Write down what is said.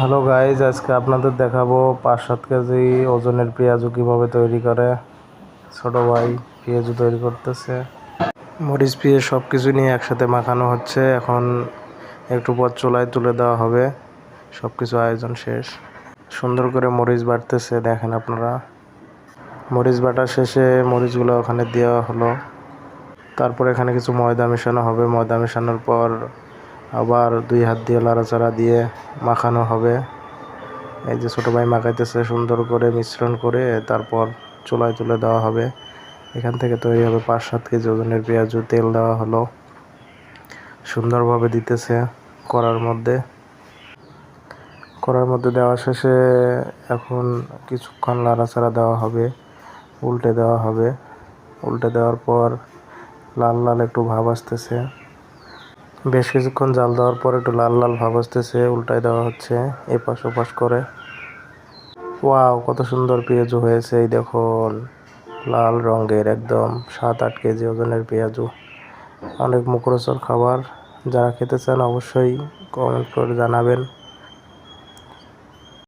Hello guys, আজকে আপনাদের দেখাবো 5-7 কেজি ওজনের পেঁয়াজু কীভাবে তৈরি করে। ছোট ভাই পেঁয়াজু তৈরি করতেছে। মরিচ পেঁয়াজ সব কিছু নিয়ে একসাথে মাখানো হচ্ছে। এখন একটু পর চুলায় তুলে দেওয়া হবে। সব কিছু আয়োজন শেষ। সুন্দর করে মরিচ বাটতেছে, দেখেন আপনারা। মরিচ বাটা শেষে মরিচগুলো ওখানে দেওয়া হলো। তারপর এখানে কিছু ময়দা মেশানো হবে। ময়দা মেশানোর পর আবার 2 হাত দিয়ে লাড়াচাড়া দিয়ে মাখানো হবে। এই যে ছোটো ভাই মাখাইতেছে সুন্দর করে মিশ্রণ করে, তারপর চুলায় তুলে দেওয়া হবে। এখান থেকে তৈরি হবে 5-7 কেজি ওজনের পেঁয়াজু। তেল দেওয়া হলো, সুন্দরভাবে দিতেছে কড়ার মধ্যে দেওয়া শেষে এখন কিছুক্ষণ লাড়াচাড়া দেওয়া হবে, উল্টে দেওয়ার পর লাল লাল একটু ভাব আসতেছে। বেশ কিছুক্ষণ জাল দেওয়ার পর একটু লাল লাল ভাব আসতেছে, উল্টায় দেওয়া হচ্ছে এপাশ ওপাশ করে। ওয়াও, কত সুন্দর পেঁয়াজু হয়েছে! এই দেখুন, লাল রঙের একদম 7-8 কেজি ওজনের পেঁয়াজু। অনেক মুখরোচক খাবার। যারা খেতে চান অবশ্যই কমেন্ট করে জানাবেন।